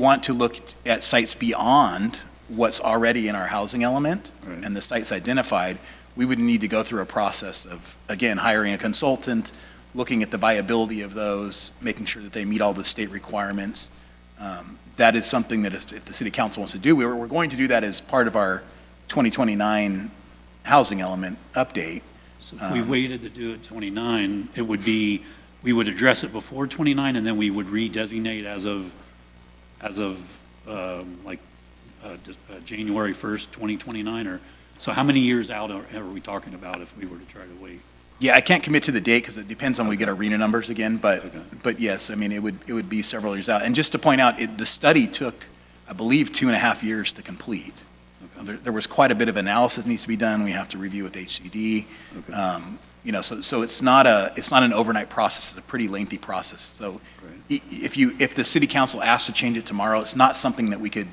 want to look at sites beyond what's already in our housing element Right. and the sites identified, we would need to go through a process of, again, hiring a consultant, looking at the viability of those, making sure that they meet all the state requirements. That is something that if the city council wants to do, we're going to do that as part of our 2029 housing element update. So if we waited to do it 29, it would be, we would address it before 29, and then we would redesignate as of January 1st, 2029, or, so how many years out are we talking about if we were to try to wait? Yeah, I can't commit to the date because it depends on when we get our RENA numbers again, but, Okay. but yes, I mean, it would be several years out. And just to point out, the study took, I believe, 2.5 years to complete. Okay. There was quite a bit of analysis needs to be done. We have to review with HCD. Okay. You know, so it's not an overnight process. It's a pretty lengthy process. So Right. if the city council asks to change it tomorrow, it's not something that we could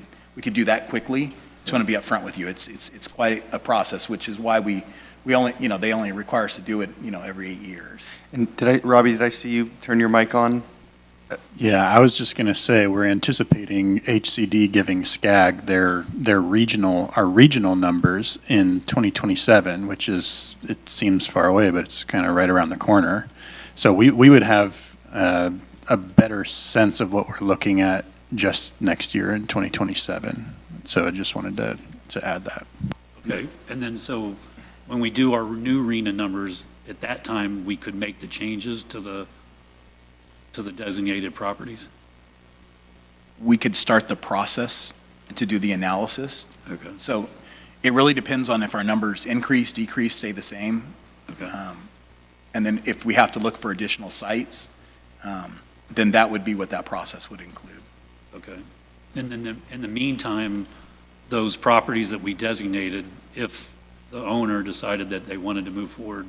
do that quickly. Just want to be upfront with you. It's quite a process, which is why we only, you know, they only require us to do it, you know, every 8 years. And Robbie, did I see you turn your mic on? Yeah, I was just going to say, we're anticipating HCD giving SCAG our regional numbers in 2027, which is, it seems far away, but it's kind of right around the corner. So we would have a better sense of what we're looking at just next year in 2027. So I just wanted to add that. Okay, and then so when we do our new RENA numbers, at that time, we could make the changes to the designated properties? We could start the process to do the analysis. Okay, So it really depends on if our numbers increase, decrease, stay the same. okay, And then if we have to look for additional sites, then that would be what that process would include. okay. And then in the meantime, those properties that we designated, if the owner decided that they wanted to move forward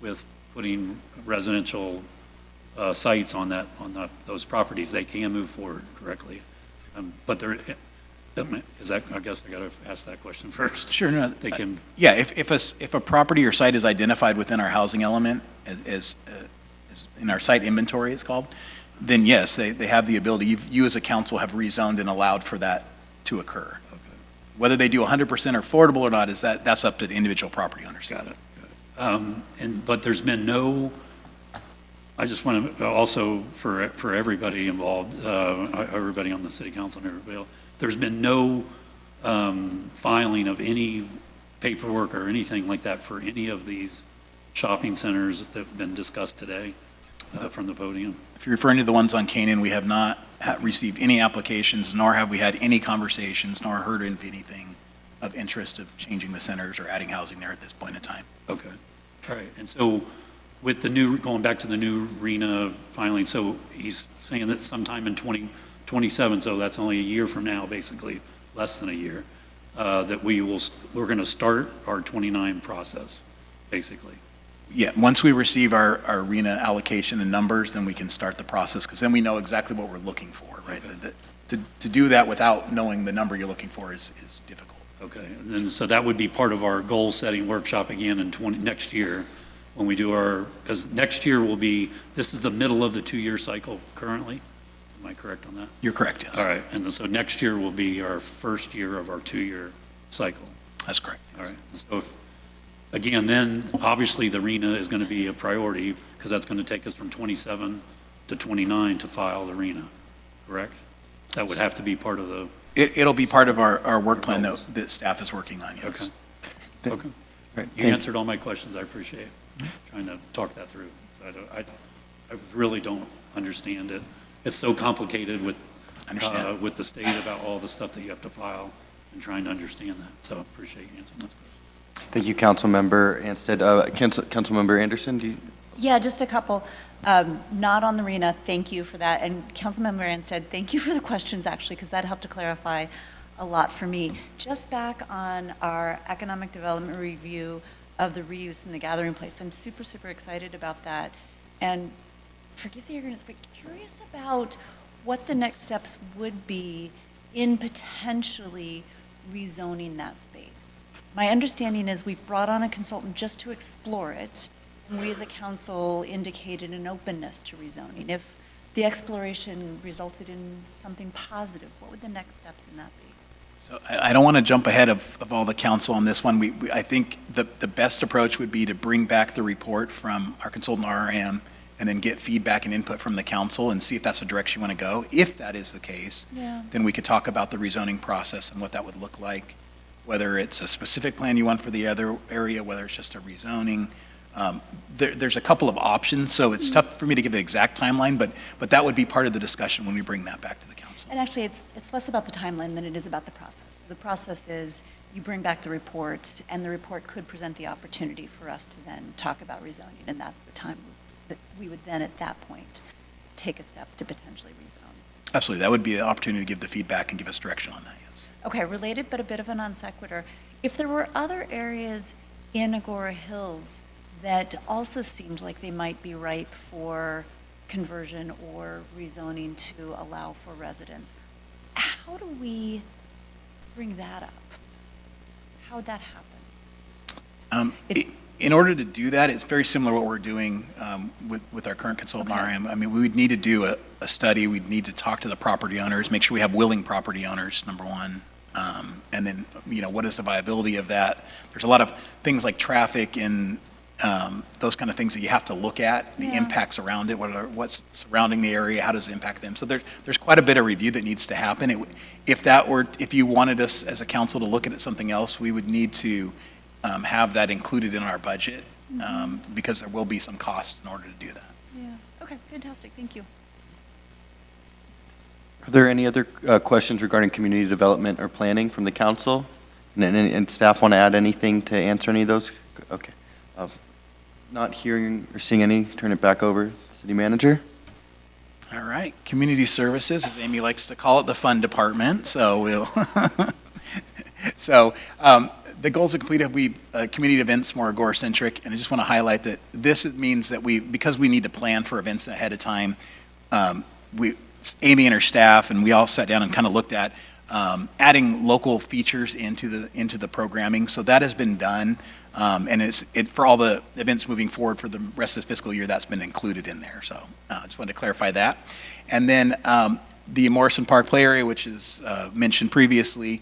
with putting residential sites on those properties, they can move forward correctly. But there, is that, I guess I got to ask that question first. Sure, no. They can, Yeah, if a property or site is identified within our housing element as in our site inventory, it's called, then yes, they have the ability, you as a council have rezoned and allowed for that to occur. okay, Whether they do 100% affordable or not, that's up to the individual property owners. got it. But there's been no, I just want to also, for everybody involved, everybody on the city council and everybody else, there's been no filing of any paperwork or anything like that for any of these shopping centers that have been discussed today from the podium. If you're referring to the ones on Canaan, we have not received any applications, nor have we had any conversations, nor heard of anything of interest of changing the centers or adding housing there at this point in time. Okay, all right. And so with the new, going back to the new RENA filing, so he's saying that sometime in 2027, so that's only a year from now, basically, less than a year, that we're going to start our 29 process, basically. Yeah, once we receive our RENA allocation and numbers, then we can start the process, because then we know exactly what we're looking for, right? Okay. To do that without knowing the number you're looking for is difficult. Okay, and then, so that would be part of our goal-setting workshop again in next year, when we do our, because next year will be, this is the middle of the 2-year cycle currently. Am I correct on that? You're correct, yes. All right, and then, so next year will be our first year of our 2-year cycle. That's correct. All right, so if, again, then obviously the RENA is going to be a priority because that's going to take us from 27 to 29 to file the RENA, correct? That would have to be part of the, It'll be part of our work plan that staff is working on, yes. okay. Th- Okay. Right, You thank- answered all my questions, I appreciate trying to talk that through. I really don't understand it. It's so complicated with the state about all the stuff that you have to file and trying to understand that. So I appreciate you answering those questions. Thank you, Councilmember Anstead. Councilmember Anderson, do you? Yeah, just a couple. Not on the RENA, thank you for that. And Councilmember Anstead, thank you for the questions, actually, because that helped to clarify a lot for me. Just back on our economic development review of the reuse in the gathering place, I'm super, super excited about that. And forgive the ignorance, but curious about what the next steps would be in potentially rezoning that space. My understanding is we've brought on a consultant just to explore it. And we as a council indicated an openness to rezoning. If the exploration resulted in something positive, what would the next steps in that be? So I don't want to jump ahead of all the council on this one. I think the best approach would be to bring back the report from our consultant RM and then get feedback and input from the council and see if that's the direction you want to go. If that is the case, Yeah. then we could talk about the rezoning process and what that would look like, whether it's a specific plan you want for the other area, whether it's just a rezoning. There's a couple of options, so it's tough for me to give an exact timeline, but that would be part of the discussion when we bring that back to the council. And actually, it's less about the timeline than it is about the process. The process is you bring back the report, and the report could present the opportunity for us to then talk about rezoning, and that's the time that we would then, at that point, take a step to potentially rezone. Absolutely, that would be the opportunity to give the feedback and give us direction on that, yes. Okay, related but a bit of a non sequitur. If there were other areas in Agoura Hills that also seemed like they might be ripe for conversion or rezoning to allow for residents, how do we bring that up? How would that happen? In order to do that, it's very similar to what we're doing with our current consultant Okay. RM. I mean, we would need to do a study, we'd need to talk to the property owners, make sure we have willing property owners, number one. And then, what is the viability of that? There's a lot of things like traffic and those kind of things that you have to look at, the Yeah. impacts around it, what's surrounding the area, how does it impact them? So there's quite a bit of review that needs to happen. If you wanted us as a council to look at something else, we would need to have that included in our budget because there will be some cost in order to do that. Yeah, okay, fantastic, thank you. Are there any other questions regarding community development or planning from the council? And staff want to add anything to answer any of those? Okay. Not hearing or seeing any, turn it back over to the city manager. All right, community services, as Amy likes to call it, the fun department. So the goals of completed, community events more Agoura centric, and I just want to highlight that this means that because we need to plan for events ahead of time, Amy and her staff and we all sat down and kind of looked at adding local features into the programming. So that has been done. And for all the events moving forward for the rest of this fiscal year, that's been included in there. So I just wanted to clarify that. And then the Morrison Park play area, which is mentioned previously,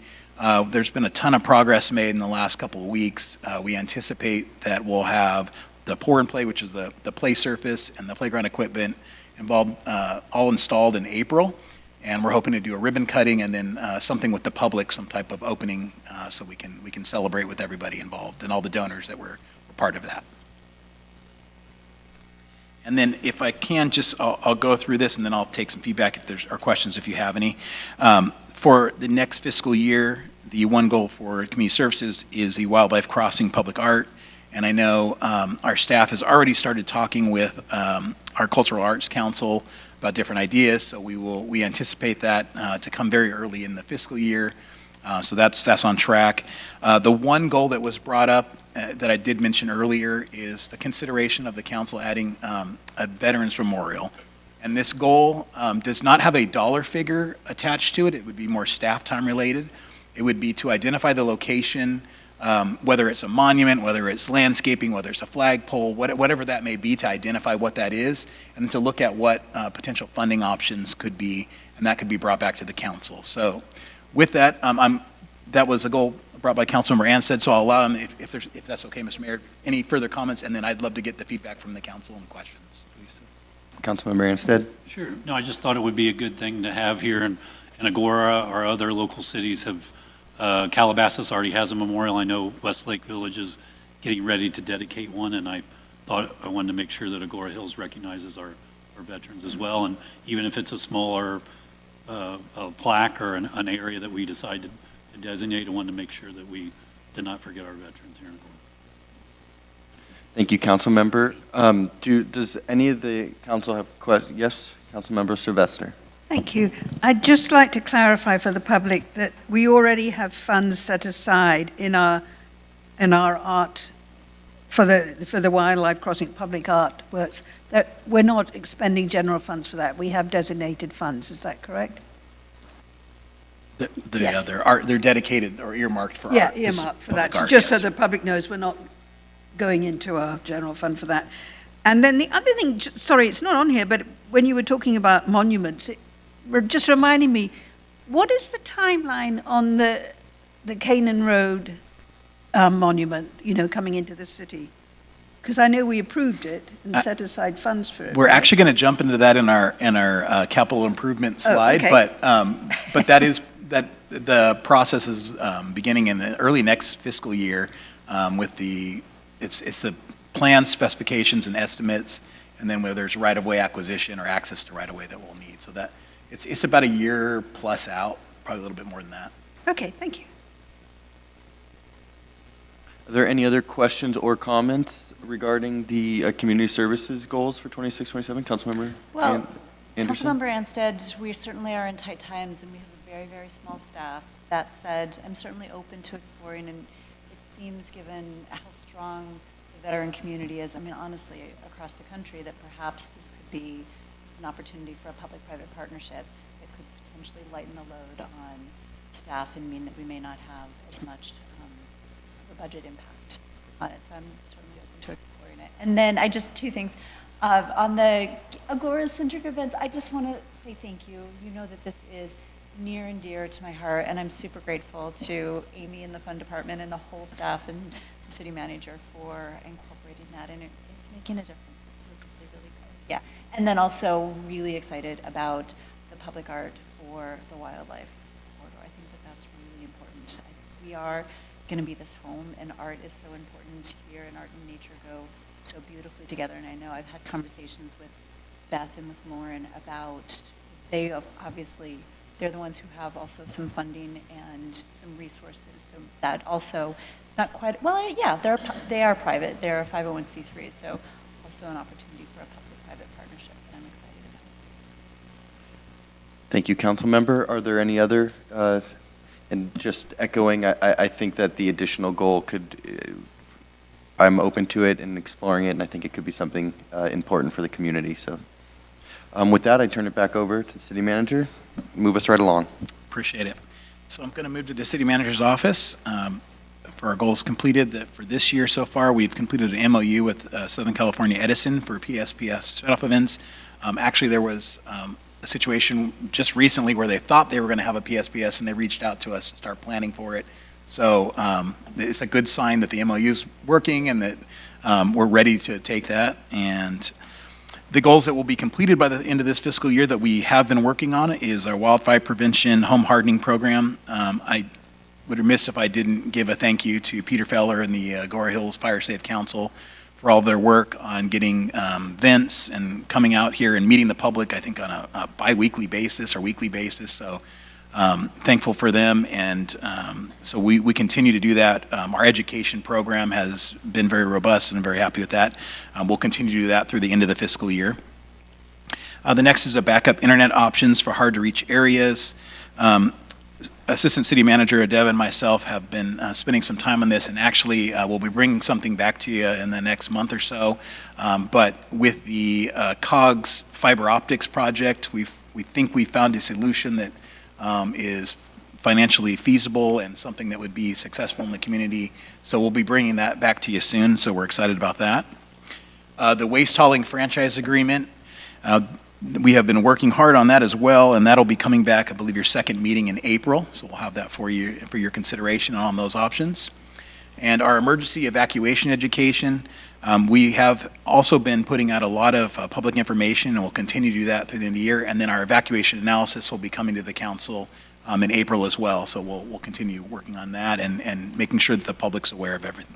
there's been a ton of progress made in the last couple of weeks. We anticipate that we'll have the pour and play, which is the play surface, and the playground equipment involved, all installed in April. And we're hoping to do a ribbon cutting and then something with the public, some type of opening, so we can celebrate with everybody involved and all the donors that were part of that. And then if I can, I'll go through this and then I'll take some feedback if there's or questions if you have any. For the next fiscal year, the one goal for community services is the wildlife crossing public art. And I know our staff has already started talking with our Cultural Arts Council about different ideas, so we anticipate that to come very early in the fiscal year. So that's on track. The one goal that was brought up that I did mention earlier is the consideration of the council adding a Veterans Memorial. And this goal does not have a dollar figure attached to it. It would be more staff time related. It would be to identify the location, whether it's a monument, whether it's landscaping, whether it's a flagpole, whatever that may be, to identify what that is, and then to look at what potential funding options could be, and that could be brought back to the council. So with that, that was a goal brought by Councilmember Anstead, so I'll allow him, if that's okay, Mr. Mayor, any further comments, and then I'd love to get the feedback from the council and questions. Councilmember Anstead. Sure. No, I just thought it would be a good thing to have here in Agoura. Our other local cities have, Calabasas already has a memorial. I know Westlake Village is getting ready to dedicate one, and I thought I wanted to make sure that Agoura Hills recognizes our veterans as well. And even if it's a smaller a plaque or an area that we decide to designate, I wanted to make sure that we did not forget our veterans here in Agoura. Thank you, Councilmember. Does any of the council have questions? Yes, Councilmember Sylvester. Thank you. I'd just like to clarify for the public that we already have funds set aside in our art for the wildlife crossing public art works. That we're not expending general funds for that. We have designated funds. Is that correct? Yes. They're dedicated or earmarked for Yeah, art. earmarked for Public that. art, Just so yes. the public knows we're not going into our general fund for that. And then the other thing, sorry, it's not on here, but when you were talking about monuments, it just reminding me, what is the timeline on the Canaan Road monument, coming into the city? Because I know we approved it and set aside funds for it. We're right? actually going to jump into that in our capital improvement Oh, slide, okay. but that the process is beginning in the early next fiscal year with it's the plan specifications and estimates, and then where there's right-of-way acquisition or access to right-of-way that we'll need. So that it's about a year plus out, probably a little bit more than that. Okay, thank you. Are there any other questions or comments regarding the community services goals for 26, 27? Councilmember Well, Anderson? Councilmember Anstead, we certainly are in tight times, and we have a very, very small staff. That said, I'm certainly open to exploring, and it seems, given how strong the veteran community is, I mean, honestly, across the country, that perhaps this could be an opportunity for a public-private partnership that could potentially lighten the load on staff and mean that we may not have as much of a budget impact on it. So I'm certainly open to exploring it. And then two things. On the Agoura centric events, I just want to say thank you. You know that this is near and dear to my heart, and I'm super grateful to Amy in the fund department and the whole staff and the city manager for incorporating that, and it's making a difference. It's really, really good. Yeah, and then also really excited about the public art for the wildlife corridor. I think that that's really important. We are going to be this home, and art is so important here, and art and nature go so beautifully together. And I know I've had conversations with Beth and with Lauren about, obviously, they're the ones who have also some funding and some resources. So that also, not quite, well, yeah, they are private. They're a 501c3, so also an opportunity for a public-private partnership that I'm excited about. Thank you, Councilmember. Are there any other, and just echoing, I think that the additional goal I'm open to it and exploring it, and I think it could be something important for the community. So with that, I turn it back over to the city manager. Move us right along. Appreciate it. So I'm going to move to the city manager's office for our goals completed. For this year so far, we've completed an MOU with Southern California Edison for PSPS shutoff events. Actually, there was a situation just recently where they thought they were going to have a PSPS, and they reached out to us to start planning for it. So it's a good sign that the MOU is working and that we're ready to take that. And the goals that will be completed by the end of this fiscal year that we have been working on is our wildfire prevention home hardening program. I would be remiss if I didn't give a thank you to Peter Feller and the Agoura Hills Fire Safe Council for all their work on getting vents and coming out here and meeting the public, I think, on a bi-weekly basis or weekly basis. So thankful for them, and so we continue to do that. Our education program has been very robust, and I'm very happy with that. We'll continue to do that through the end of the fiscal year. The next is a backup internet options for hard-to-reach areas. Assistant City Manager Adeva and myself have been spending some time on this, and actually we'll be bringing something back to you in the next month or so. But with the COGS fiber optics project, we think we found a solution that is financially feasible and something that would be successful in the community. So we'll be bringing that back to you soon, so we're excited about that. The waste hauling franchise agreement, we have been working hard on that as well, and that'll be coming back, I believe, your second meeting in April. So we'll have that for you for your consideration on those options. And our emergency evacuation education, we have also been putting out a lot of public information, and we'll continue to do that through the end of the year. And then our evacuation analysis will be coming to the council in April as well. So we'll continue working on that and making sure that the public's aware of everything.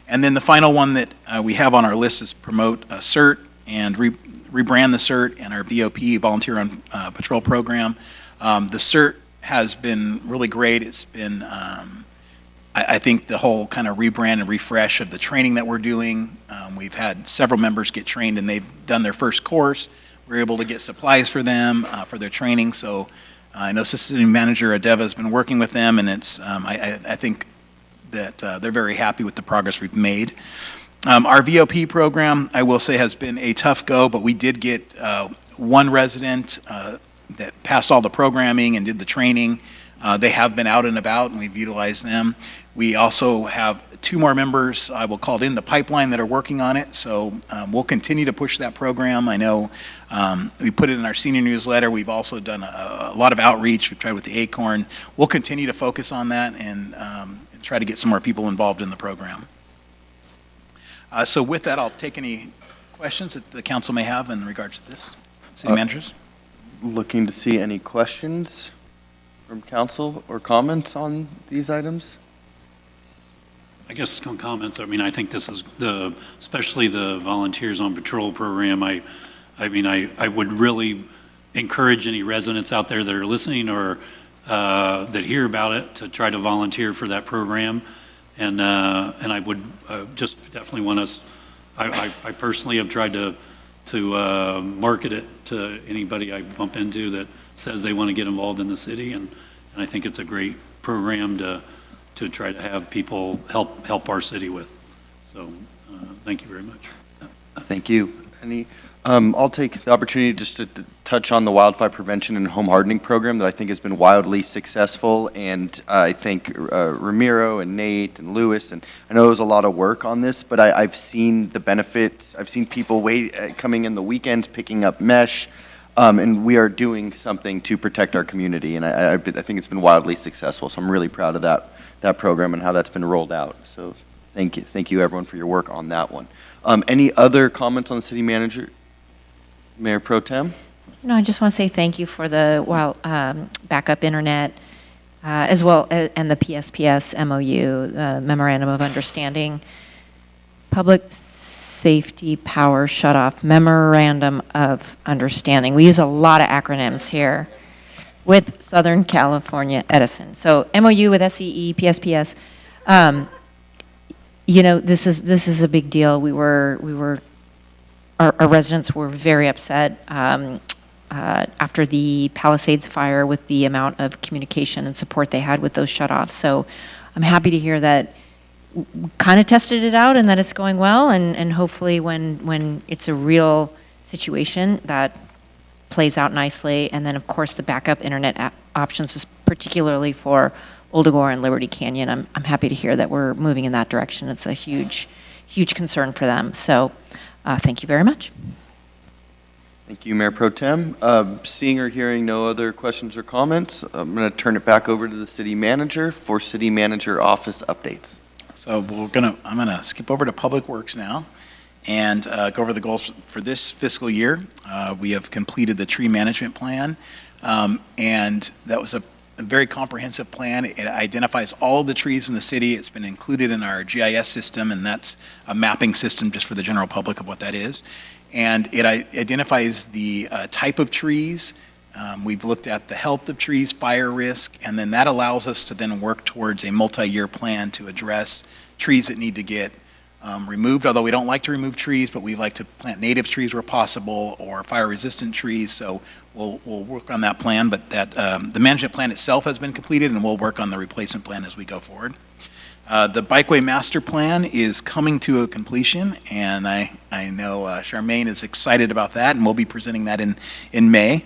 And then the final one that we have on our list is promote CERT and rebrand the CERT and our VOP, Volunteer on Patrol program. The CERT has been really great. It's been I think the whole kind of rebrand and refresh of the training that we're doing, we've had several members get trained and they've done their first course. We're able to get supplies for them for their training. So I know Assistant Manager Adeva has been working with them, and it's I think that they're very happy with the progress we've made. Our VOP program, I will say, has been a tough go, but we did get one resident that passed all the programming and did the training. They have been out and about, and we've utilized them. We also have 2 more members, I will call it in the pipeline, that are working on it, so we'll continue to push that program. I know we put it in our senior newsletter. We've also done a lot of outreach. We've tried with the Acorn. We'll continue to focus on that and try to get some more people involved in the program. So with that, I'll take any questions that the council may have in regards to this. City managers? Looking to see any questions from council or comments on these items? I guess some comments. I mean, I think this is especially the Volunteers on Patrol program. I would really encourage any residents out there that are listening or that hear about it to try to volunteer for that program. And I would just definitely want us, I personally have tried to market it to anybody I bump into that says they want to get involved in the city. And I think it's a great program to try to have people help our city with. So thank you very much. Thank you. I'll take the opportunity just to touch on the wildfire prevention and home hardening program that I think has been wildly successful. And I think Ramiro and Nate and Lewis, and I know it was a lot of work on this, but I've seen the benefits. I've seen people coming in the weekends, picking up mesh, and we are doing something to protect our community. And I think it's been wildly successful. So I'm really proud of that program and how that's been rolled out. So thank you everyone for your work on that one. Any other comments on the city manager? Mayor Pro Tem? No, I just want to say thank you for the backup internet, as well as, and the PSPS MOU, Memorandum of Understanding, Public Safety Power Shutoff Memorandum of Understanding. We use a lot of acronyms here with Southern California Edison. So MOU with SCE, PSPS. You know, this is a big deal. Our residents were very upset after the Palisades fire with the amount of communication and support they had with those shutoffs. So I'm happy to hear that kind of tested it out and that it's going well. And hopefully when it's a real situation that plays out nicely. And then of course the backup internet options was particularly for Old Agoura and Liberty Canyon. I'm happy to hear that we're moving in that direction. It's a huge concern for them. So thank you very much. Thank you, Mayor Pro Tem. Seeing or hearing no other questions or comments, I'm going to turn it back over to the city manager for city manager office updates. So I'm gonna skip over to Public Works now and go over the goals for this fiscal year. We have completed the tree management plan, and that was a very comprehensive plan. It identifies all of the trees in the city. It's been included in our GIS system, and that's a mapping system just for the general public of what that is. And it identifies the type of trees. We've looked at the health of trees, fire risk, and then that allows us to then work towards a multi-year plan to address trees that need to get removed, although we don't like to remove trees, but we like to plant native trees where possible or fire-resistant trees. So we'll work on that plan, but the management plan itself has been completed, and we'll work on the replacement plan as we go forward. The Bikeway Master Plan is coming to a completion, and I know Charmaine is excited about that, and we'll be presenting that in May.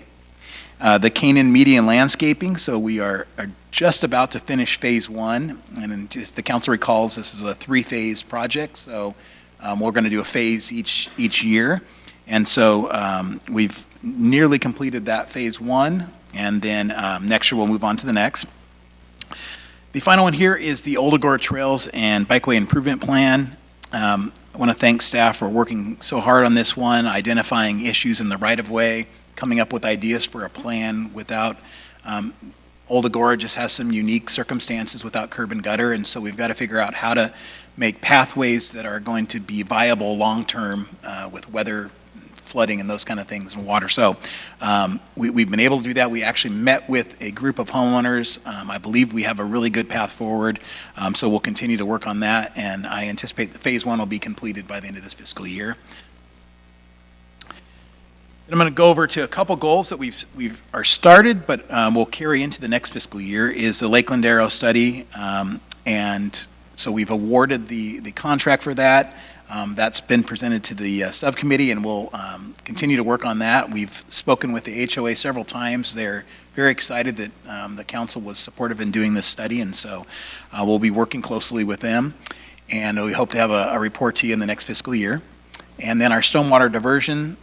The Canaan Media and Landscaping, so we are just about to finish phase 1, and if the council recalls, this is a 3-phase project, so we're going to do a phase each year, and so we've nearly completed that phase 1, and then next year we'll move on to the next. The final one here is the Old Agoura Trails and Bikeway Improvement Plan. I want to thank staff for working so hard on this one, identifying issues in the right-of-way, coming up with ideas for a plan without, Old Agoura just has some unique circumstances without curb and gutter, and so we've got to figure out how to make pathways that are going to be viable long-term with weather, flooding, and those kind of things, and water. So we've been able to do that. We actually met with a group of homeowners. I believe we have a really good path forward, so we'll continue to work on that, and I anticipate that phase 1 will be completed by the end of this fiscal year. And I'm going to go over to a couple goals that we've started, but we'll carry into the next fiscal year, is the Lakeland Arrow study. And so we've awarded the contract for that. That's been presented to the subcommittee, and we'll continue to work on that. We've spoken with the HOA several times. They're very excited that the council was supportive in doing this study, and so we'll be working closely with them, and we hope to have a report to you in the next fiscal year. And then our stormwater diversion,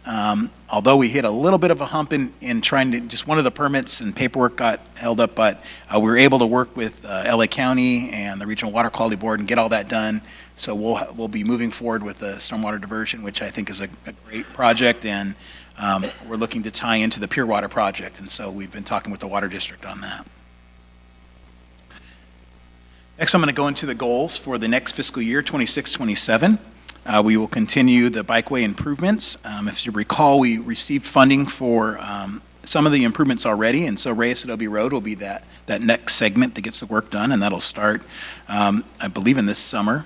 although we hit a little bit of a hump in trying to, just one of the permits and paperwork got held up, but we were able to work with LA County and the Regional Water Quality Board and get all that done. So we'll be moving forward with the stormwater diversion, which I think is a great project, and we're looking to tie into the Pure Water project. And so we've been talking with the Water District on that. Next, I'm going to go into the goals for the next fiscal year, 26-27. We will continue the bikeway improvements. If you recall, we received funding for some of the improvements already, and so Reyes Adobe Road will be that next segment that gets the work done, and that'll start, I believe, in this summer.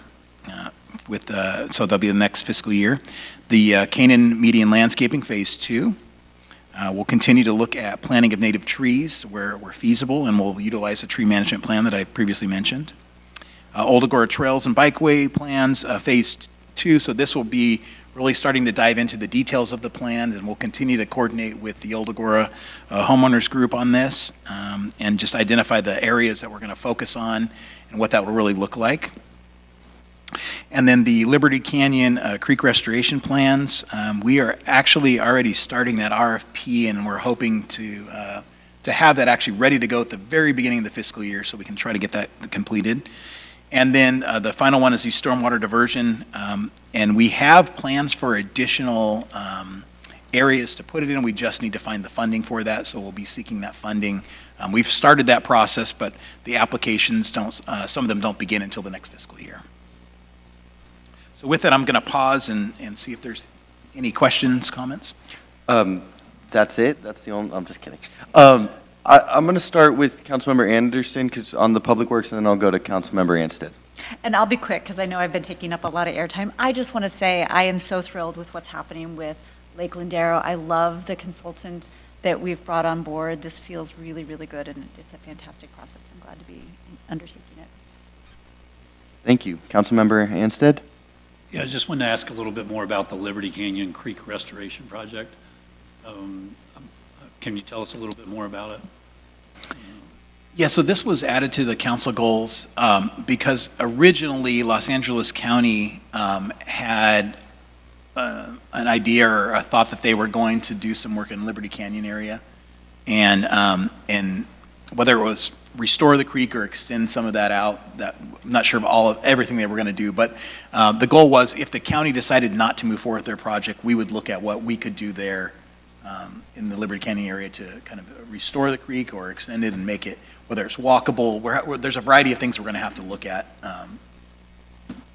So that'll be the next fiscal year. The Canaan Median Landscaping Phase 2. We'll continue to look at planting of native trees where feasible, and we'll utilize the tree management plan that I previously mentioned. Old Agoura Trails and Bikeway plans, Phase 2. So this will be really starting to dive into the details of the plans, and we'll continue to coordinate with the Old Agoura homeowners group on this, and just identify the areas that we're going to focus on and what that will really look like. And then the Liberty Canyon Creek restoration plans, we are actually already starting that RFP, and we're hoping to have that actually ready to go at the very beginning of the fiscal year, so we can try to get that completed. And then the final one is the stormwater diversion, and we have plans for additional areas to put it in. We just need to find the funding for that, so we'll be seeking that funding. We've started that process, but the applications don't, some of them don't begin until the next fiscal year. So with that, I'm going to pause and see if there's any questions, comments. That's it? That's the only, I'm just kidding. I'm going to start with Councilmember Anderson, because on the Public Works, and then I'll go to Councilmember Anstead. And I'll be quick because I know I've been taking up a lot of airtime. I just want to say I am so thrilled with what's happening with Lake Lindero. I love the consultant that we've brought on board. This feels really, really good, and it's a fantastic process. I'm glad to be undertaking it. Thank you. Councilmember Anstead? Yeah, I just wanted to ask a little bit more about the Liberty Canyon Creek Restoration Project. Can you tell us a little bit more about it? Yeah, so this was added to the council goals because originally Los Angeles County had an idea or a thought that they were going to do some work in Liberty Canyon area, and whether it was restore the creek or extend some of that out, that I'm not sure of everything they were going to do, but the goal was if the county decided not to move forward with their project, we would look at what we could do there in the Liberty Canyon area to kind of restore the creek or extend it and make it, whether it's walkable, there's a variety of things we're going to have to look at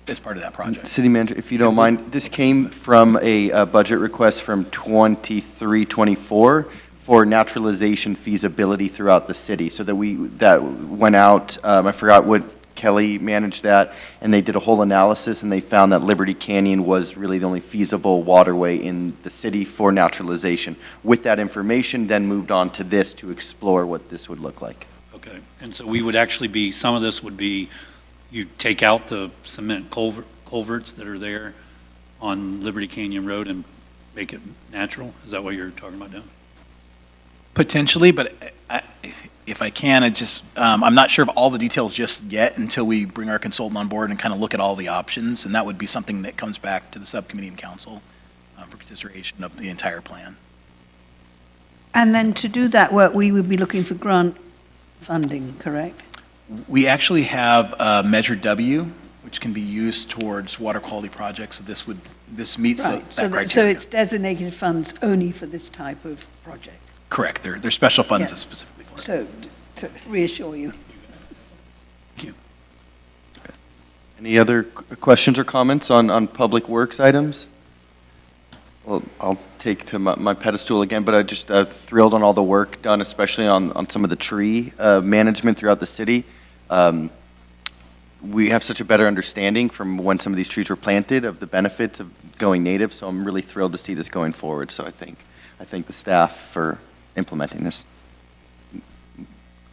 as part of that project. City Manager, if you don't mind, this came from a budget request from 23-24 for naturalization feasibility throughout the city. So that went out, I forgot what Kelly managed that, and they did a whole analysis, and they found that Liberty Canyon was really the only feasible waterway in the city for naturalization. With that information, then moved on to this to explore what this would look like. Okay, and so we would actually be, some of this would be, you take out the cement culverts that are there on Liberty Canyon Road and make it natural? Is that what you're talking about doing? Potentially, but if I can, I'm not sure of all the details just yet until we bring our consultant on board and kind of look at all the options, and that would be something that comes back to the subcommittee and council for consideration of the entire plan. And then to do that work, we would be looking for grant funding, correct? We actually have Measure W, which can be used towards water quality projects. So this meets Right, that criteria. so it's designated funds only for this type of project. Correct. They're special funds Yeah. specifically for it. So to reassure you. Thank you. Any other questions or comments on Public Works items? Well, I'll take to my pedestal again, but I just thrilled on all the work done, especially on some of the tree management throughout the city. We have such a better understanding from when some of these trees were planted of the benefits of going native, so I'm really thrilled to see this going forward. So I thank the staff for implementing this.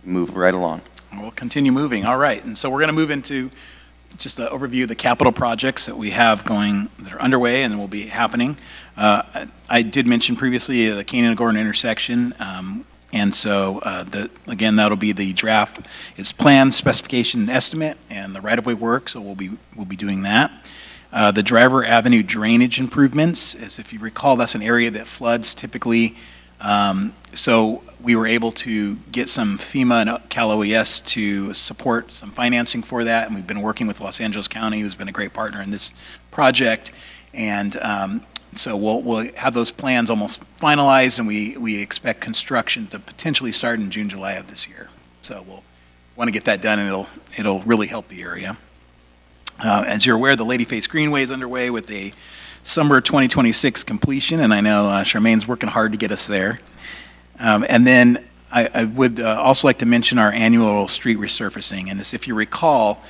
Move right along. We'll continue moving. All right. And so we're going to move into just an overview of the capital projects that we have going, that are underway and will be happening. I did mention previously the Canaan-Agoura intersection. And so, again, that'll be the draft. It's plan, specification, and estimate, and the right-of-way work, so we'll be doing that. The Driver Avenue drainage improvements, as if you recall, that's an area that floods typically. So we were able to get some FEMA and Cal OES to support some financing for that, and we've been working with Los Angeles County, who's been a great partner in this project. And so we'll have those plans almost finalized, and we expect construction to potentially start in June, July of this year. So we'll want to get that done, and it'll really help the area. As you're aware, the Ladyface Greenway is underway with a summer 2026 completion, and I know Charmaine's working hard to get us there. And then I would also like to mention our annual street resurfacing. And as if you recall,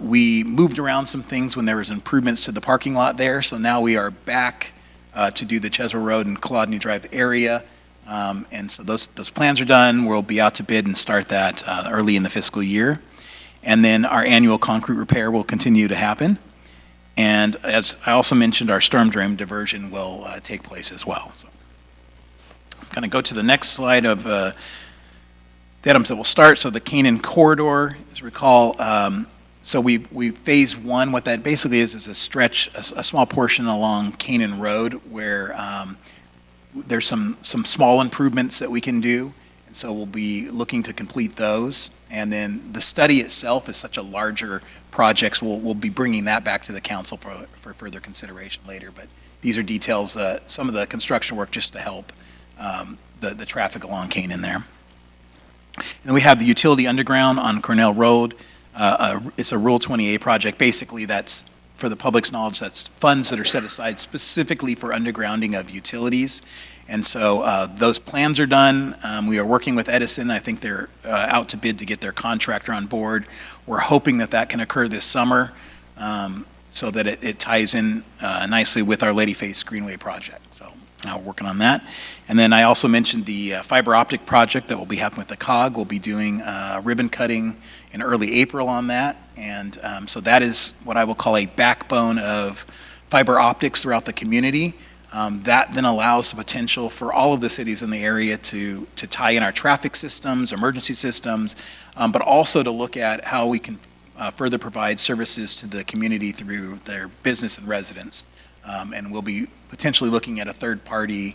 we moved around some things when there was improvements to the parking lot there. So now we are back to do the Cheswell Road and Colodny Drive area. And so those plans are done. We'll be out to bid and start that early in the fiscal year. And then our annual concrete repair will continue to happen. And as I also mentioned, our storm drain diversion will take place as well. So I'm going to go to the next slide of the items that will start. So the Canaan corridor, as you recall, so we phase one. What that basically is a stretch, a small portion along Canaan Road where there's some small improvements that we can do. And so we'll be looking to complete those. And then the study itself is such a larger project, so we'll be bringing that back to the council for further consideration later. But these are details, some of the construction work just to help the traffic along Canaan there. And then we have the utility underground on Cornell Road. It's a Rule 20A project. Basically, that's, for the public's knowledge, that's funds that are set aside specifically for undergrounding of utilities. And so those plans are done. We are working with Edison. I think they're out to bid to get their contractor on board. We're hoping that can occur this summer so that it ties in nicely with our Ladyface Greenway project. So now we're working on that. And then I also mentioned the fiber optic project that will be happening with the COG. We'll be doing ribbon cutting in early April on that. And so that is what I will call a backbone of fiber optics throughout the community. That then allows the potential for all of the cities in the area to tie in our traffic systems, emergency systems, but also to look at how we can further provide services to the community through their business and residents. And we'll be potentially looking at a third-party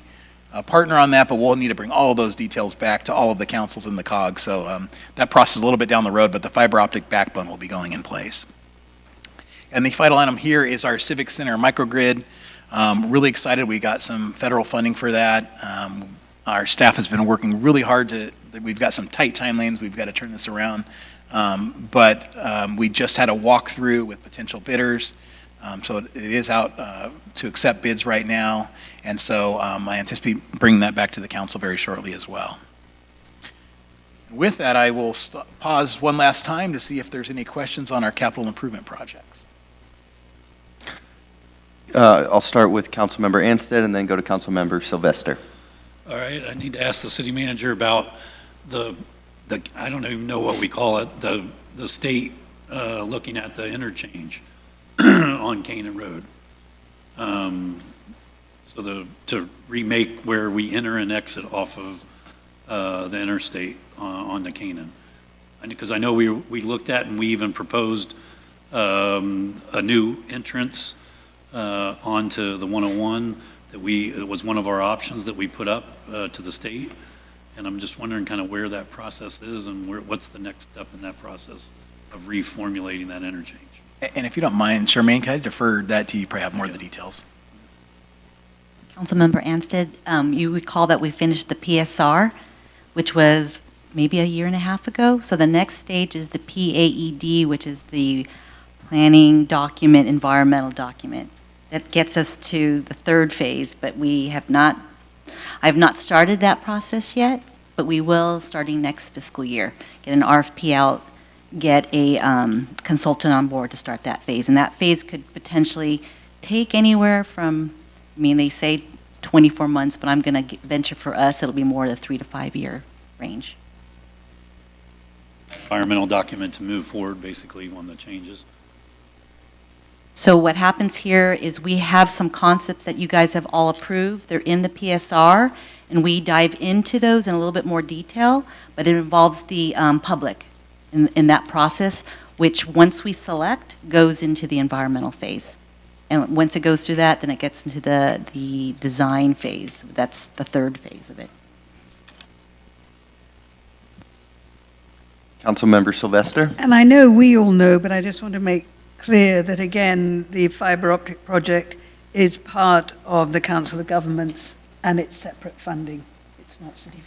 partner on that, but we'll need to bring all of those details back to all of the councils in the COG. So that process is a little bit down the road, but the fiber optic backbone will be going in place. And the final item here is our Civic Center microgrid. Really excited. We got some federal funding for that. Our staff has been working really hard we've got some tight timelines. We've got to turn this around. But we just had a walkthrough with potential bidders. So it is out to accept bids right now. And so I anticipate bringing that back to the council very shortly as well. With that, I will pause one last time to see if there's any questions on our capital improvement projects. I'll start with Councilmember Anstead and then go to Councilmember Sylvester. All right, I need to ask the city manager about the I don't even know what we call it, the state looking at the interchange on Canaan Road. So to remake where we enter and exit off of the interstate on the Canaan. Because I know we looked at and we even proposed a new entrance onto the 101 it was one of our options that we put up to the state. And I'm just wondering kind of where that process is and what's the next step in that process of reformulating that interchange. And if you don't mind, Charmaine, can I defer that to you? Probably have more of the details. Councilmember Anstead, you recall that we finished the PSR, which was maybe a year and a half ago. So the next stage is the PAED, which is the planning document, environmental document. That gets us to the third phase, but I have not started that process yet, but we will starting next fiscal year. Get an RFP out, get a consultant on board to start that phase. And that phase could potentially take anywhere from, they say 24 months, but I'm going to venture for us, it'll be more the 3 to 5 year range. Environmental document to move forward basically on the changes. So what happens here is we have some concepts that you guys have all approved. They're in the PSR, and we dive into those in a little bit more detail, but it involves the public in that process, which once we select, goes into the environmental phase. And once it goes through that, then it gets into the design phase. That's the third phase of it. Councilmember Sylvester? And I know we all know, but I just want to make clear that, again, the fiber optic project is part of the Council of Governments and it's separate funding. It's not city.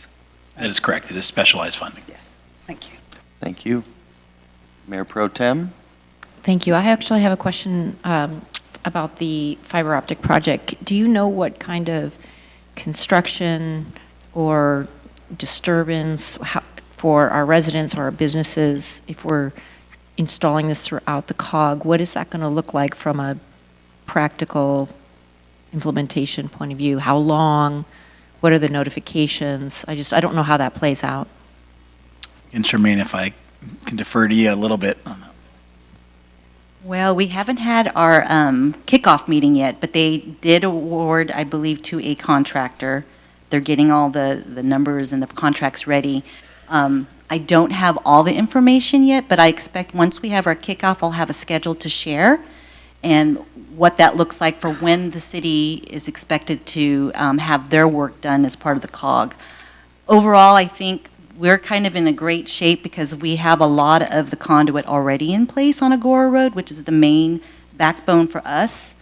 That is correct. It is specialized funding. Yes, thank you. Thank you. Mayor Pro Tem? Thank you. I actually have a question about the fiber optic project. Do you know what kind of construction or disturbance for our residents or our businesses, if we're installing this throughout the COG, what is that going to look like from a practical implementation point of view? How long? What are the notifications? I don't know how that plays out. And Charmaine, if I can defer to you a little bit on that. Well, we haven't had our kickoff meeting yet, but they did award, I believe, to a contractor. They're getting all the numbers and the contracts ready. I don't have all the information yet, but I expect once we have our kickoff, I'll have a schedule to share and what that looks like for when the city is expected to have their work done as part of the COG. Overall, I think we're kind of in a great shape because we have a lot of the conduit already in place on Agoura Road, which is the main backbone for us.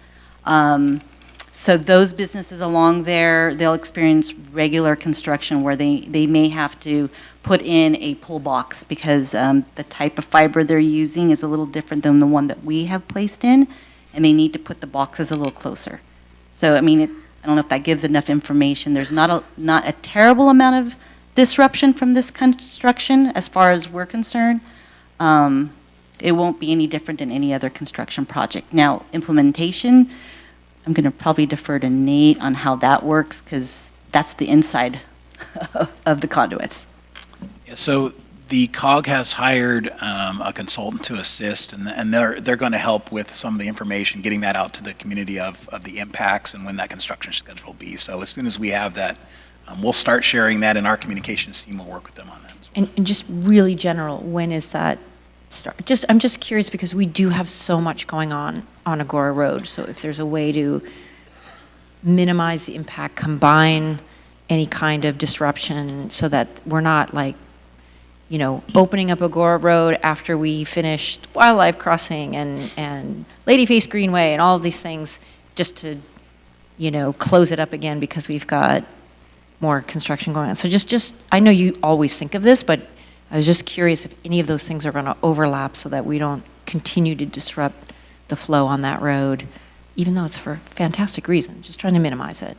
So those businesses along there, they'll experience regular construction where they may have to put in a pull box because the type of fiber they're using is a little different than the one that we have placed in, and they need to put the boxes a little closer. So, I mean, I don't know if that gives enough information. There's not a terrible amount of disruption from this construction as far as we're concerned. It won't be any different than any other construction project. Now, implementation, I'm going to probably defer to Nate on how that works because that's the inside of the conduits. Yeah, so the COG has hired a consultant to assist, and they're going to help with some of the information, getting that out to the community of the impacts and when that construction schedule will be. So as soon as we have that, we'll start sharing that, and our communications team will work with them on that as well. And just really general, when is that start? I'm just curious because we do have so much going on Agoura Road. So if there's a way to minimize the impact, combine any kind of disruption so that we're not like, opening up Agoura Road after we finished Wildlife Crossing and Ladyface Greenway and all of these things just to, close it up again because we've got more construction going on. So just I know you always think of this, but I was just curious if any of those things are going to overlap so that we don't continue to disrupt the flow on that road, even though it's for fantastic reasons, just trying to minimize it.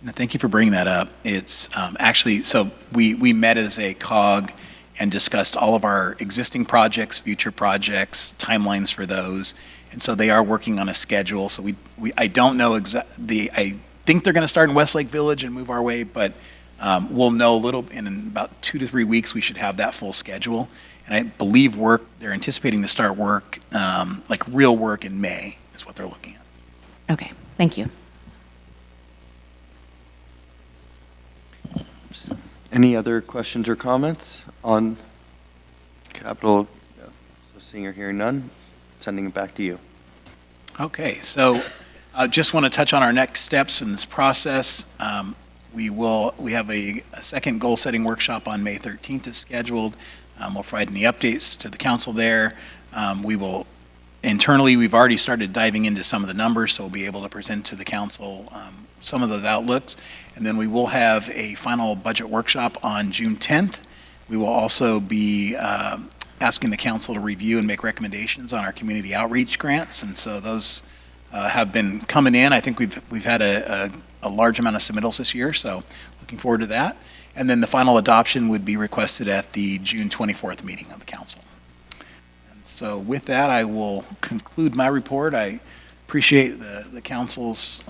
No, thank you for bringing that up. It's actually, so we met as a COG and discussed all of our existing projects, future projects, timelines for those. And so they are working on a schedule. So I don't know I think they're going to start in Westlake Village and move our way, but we'll know a little, in about 2 to 3 weeks, we should have that full schedule. And I believe they're anticipating to start work, like real work in May is what they're looking at. Okay, thank you. Any other questions or comments on capital? So seeing or hearing none, sending it back to you. Okay, so I just want to touch on our next steps in this process. We have a second goal-setting workshop on May 13th is scheduled. We'll provide any updates to the council there. Internally, we've already started diving into some of the numbers, so we'll be able to present to the council some of those outlooks. And then we will have a final budget workshop on June 10th. We will also be asking the council to review and make recommendations on our community outreach grants. And so those have been coming in. I think we've had a large amount of submittals this year, so looking forward to that. And then the final adoption would be requested at the June 24th meeting of the council. And so with that, I will conclude my report. I appreciate the council's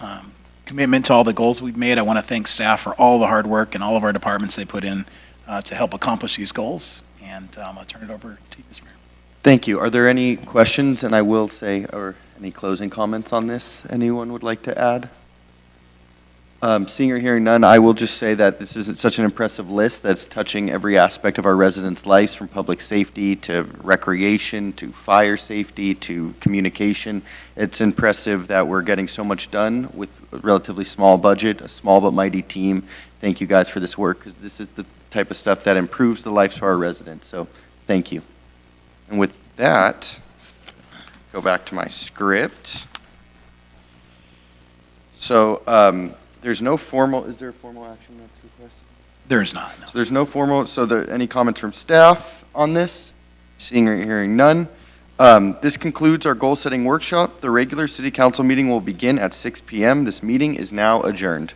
commitment to all the goals we've made. I want to thank staff for all the hard work and all of our departments they put in to help accomplish these goals. And I'll turn it over to you, Mr. Mayor. Thank you. Are there any questions? And I will say, or Any closing comments on this anyone would like to add? Seeing or hearing none, I will just say that this is such an impressive list that's touching every aspect of our residents' lives, from public safety to recreation to fire safety to communication. It's impressive that we're getting so much done with a relatively small budget, a small but mighty team. Thank you guys for this work, because this is the type of stuff that improves the lives of our residents. So thank you. And with that, go back to my script. So, there's no formal, is there a formal action that's requested? There is not, no. So there's no formal, so any comments from staff on this? Seeing or hearing none. This concludes our goal-setting workshop. The regular city council meeting will begin at 6 p.m. This meeting is now adjourned.